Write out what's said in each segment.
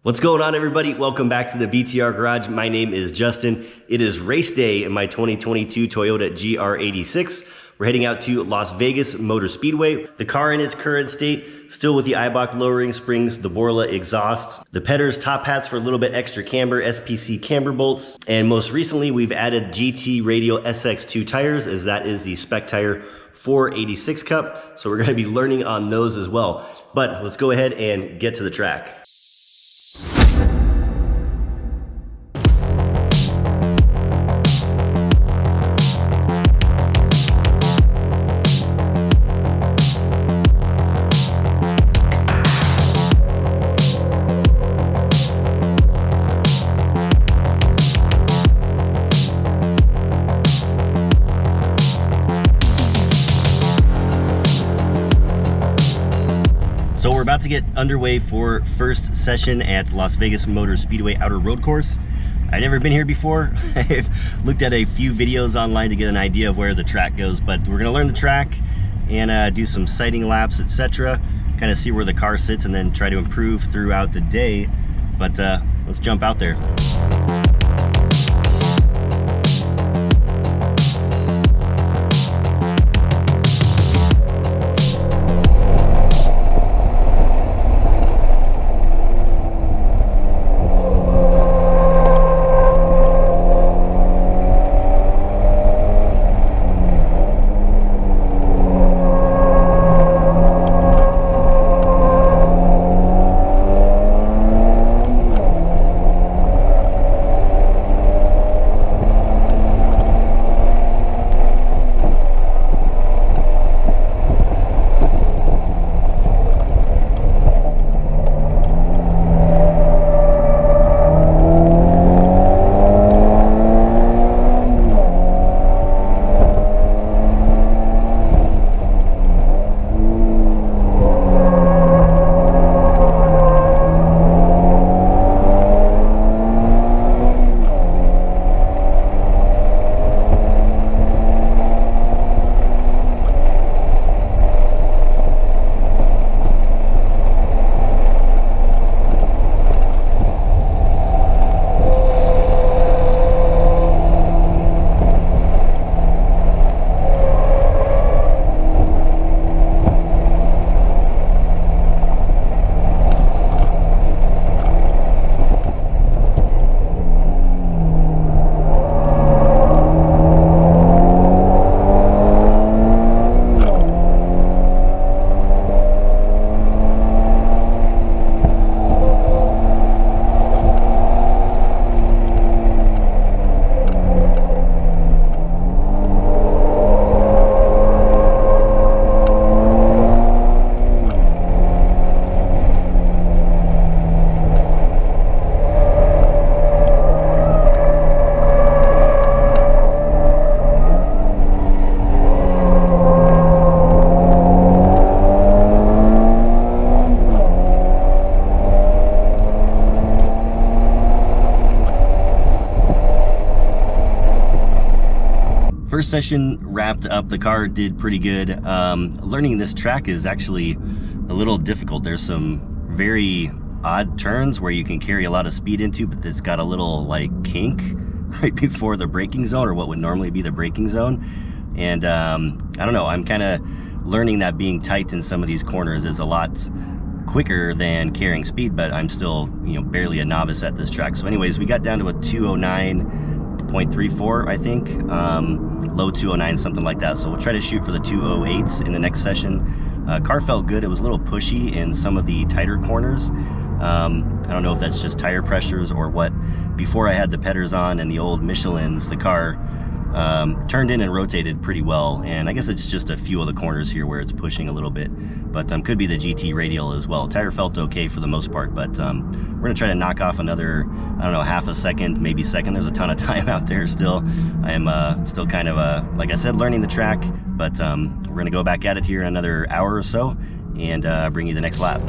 What's going on, everybody? Welcome back to the BTR Garage. My name is Justin. It is race day in my 2022 Toyota GR86. We're heading out to Las Vegas Motor Speedway. The car in its current state, still with the Eibach lowering springs, the Borla exhaust, the Petters top hats for a little bit extra camber, SPC camber bolts, and most recently we've added GT Radial SX2 tires, as that is the spec tire for 86 Cup. So we're going to be learning on those as well. But let's go ahead and get to the track. So we're about to get underway for first session at Las Vegas Motor Speedway Outer Road Course. I've never been here before. I've looked at a few videos online to get an idea of where the track goes, but we're gonna learn the track and do some sighting laps, etc. Kind of see where the car sits and then try to improve throughout the day. But let's jump out there. First session wrapped up. The car did pretty good. Learning this track is actually a little difficult. There's some very odd turns where you can carry a lot of speed into, but it's got a little like kink right before the braking zone, or what would normally be the braking zone. And I don't know, I'm kind of learning that being tight in some of these corners is a lot quicker than carrying speed, but I'm still, barely a novice at this track. So anyways, we got down to a 209.34, I think, low 209, something like that. So we'll try to shoot for the 208s in the next session. Car felt good. It was a little pushy in some of the tighter corners. I don't know if that's just tire pressures or what. Before I had the Petters on and the old Michelins, the car turned in and rotated pretty well, and I guess it's just a few of the corners here where it's pushing a little bit, but could be the GT Radial as well. Tire felt okay for the most part, but we're gonna try to knock off another, I don't know, half a second, maybe second. There's a ton of time out there still. I am still kind of, like I said, learning the track, but we're gonna go back at it here in another hour or so and bring you the next lap.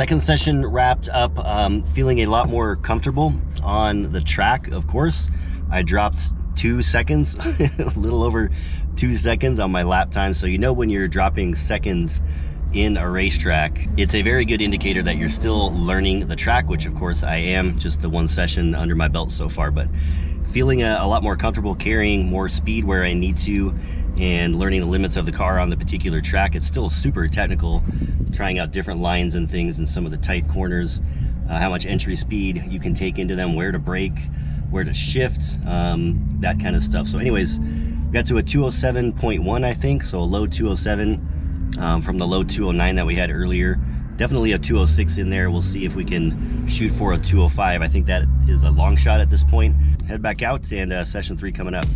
Second session wrapped up, feeling a lot more comfortable on the track. Of course, I dropped 2 seconds, a little over 2 seconds on my lap time. So you know when you're dropping seconds in a racetrack, it's a very good indicator that you're still learning the track, which of course I am, just the 1 session under my belt so far, but feeling a lot more comfortable carrying more speed where I need to and learning the limits of the car on the particular track. It's still super technical, trying out different lines and things in some of the tight corners, how much entry speed you can take into them, where to brake, where to shift, that kind of stuff. So anyways, we got to a 207.1, I think, so a low 207 from the low 209 that we had earlier. Definitely a 206 in there. We'll see if we can shoot for a 205. I think that is a long shot at this point. Head back out, and session 3 coming up.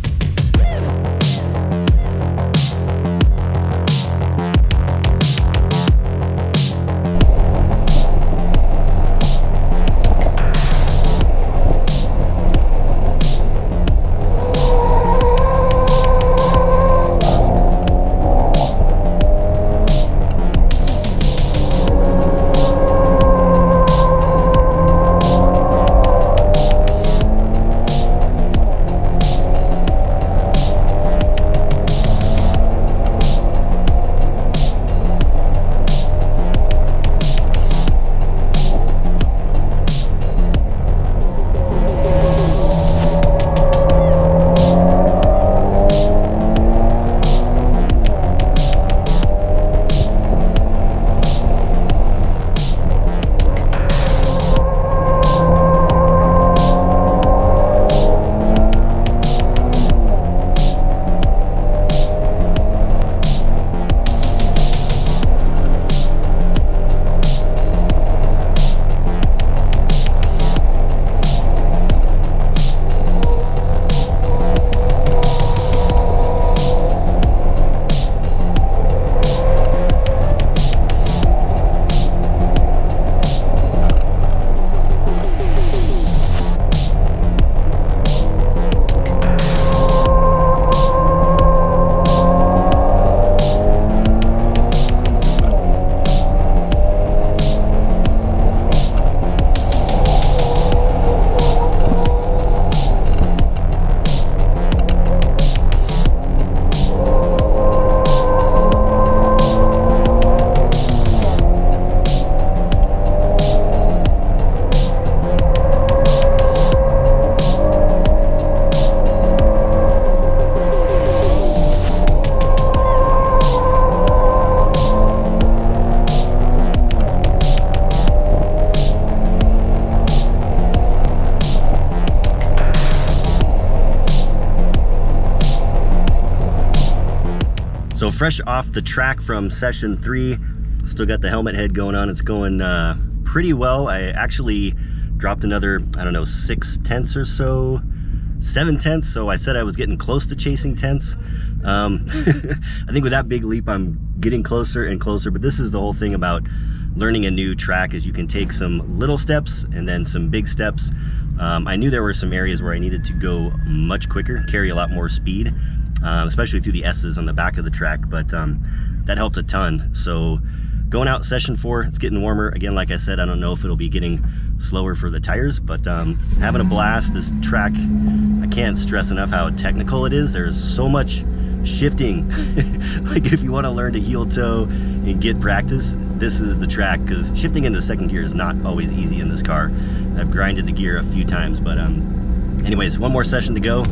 So fresh off the track from session 3, still got the helmet head going on. It's going pretty well. I actually dropped another, I don't know, 6 tenths or so, 7 tenths. So I said I was getting close to chasing tenths. I think with that big leap, I'm getting closer and closer, but this is the whole thing about learning a new track, is you can take some little steps and then some big steps. I knew there were some areas where I needed to go much quicker, carry a lot more speed, especially through the S's on the back of the track, but that helped a ton. So going out session 4, it's getting warmer. Again, like I said, I don't know if it'll be getting slower for the tires, but having a blast. This track, I can't stress enough how technical it is. There's so much shifting. Like if you want to learn to heel toe and get practice, this is the track, because shifting into second gear is not always easy in this car. I've grinded the gear a few times, but anyways, one more session to go.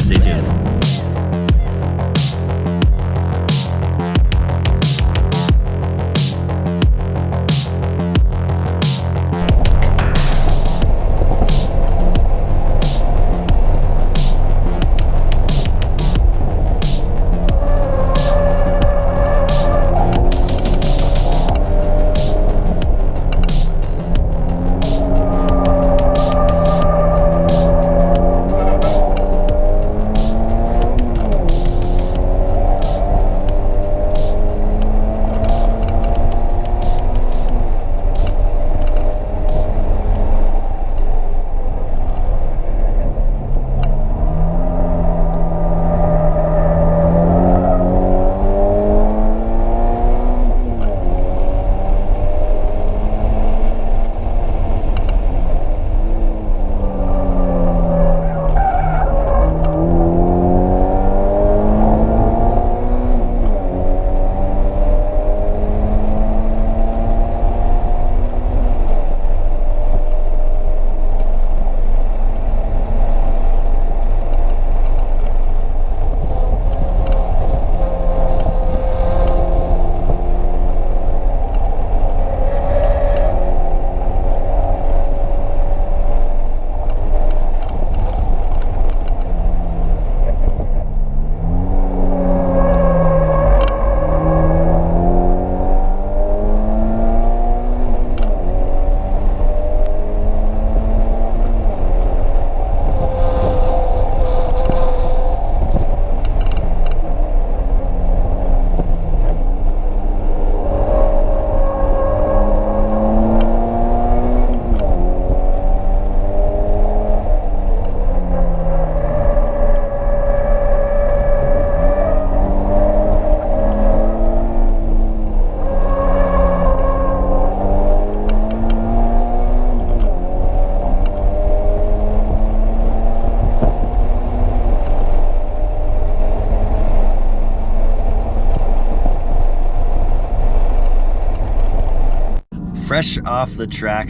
Stay tuned. fresh off the track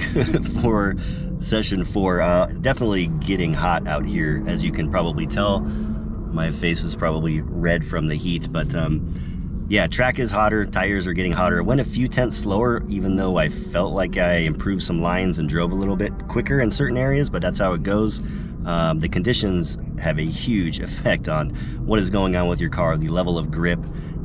for session 4. Definitely getting hot out here, as you can probably tell. My face is probably red from the heat, but yeah, track is hotter, tires are getting hotter. Went a few tenths slower, even though I felt like I improved some lines and drove a little bit quicker in certain areas, but that's how it goes. The conditions have a huge effect on what is going on with your car, the level of grip,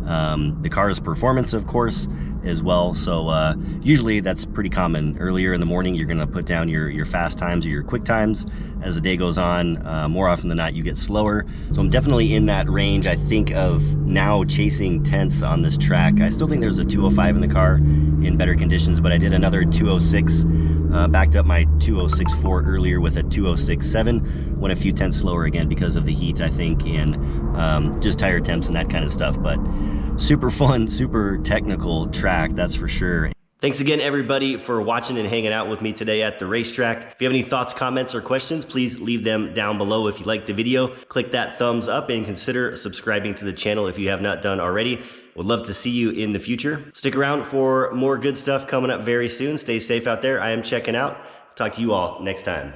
the car's performance, of course, as well. So usually that's pretty common. Earlier in the morning, you're gonna put down your fast times or your quick times. As the day goes on, more often than not, you get slower. So I'm definitely in that range, I think, of now chasing tenths on this track. I still think there's a 205 in the car in better conditions, but I did another 206, backed up my 206.4 earlier with a 206.7, went a few tenths slower again because of the heat, I think, and just tire temps and that kind of stuff. But super fun, super technical track, that's for sure. Thanks again, everybody, for watching and hanging out with me today at the racetrack. If you have any thoughts, comments, or questions, please leave them down below. If you liked the video, click that thumbs up and consider subscribing to the channel if you have not done already. Would love to see you in the future. Stick around for more good stuff coming up very soon. Stay safe out there. I am checking out. Talk to you all next time.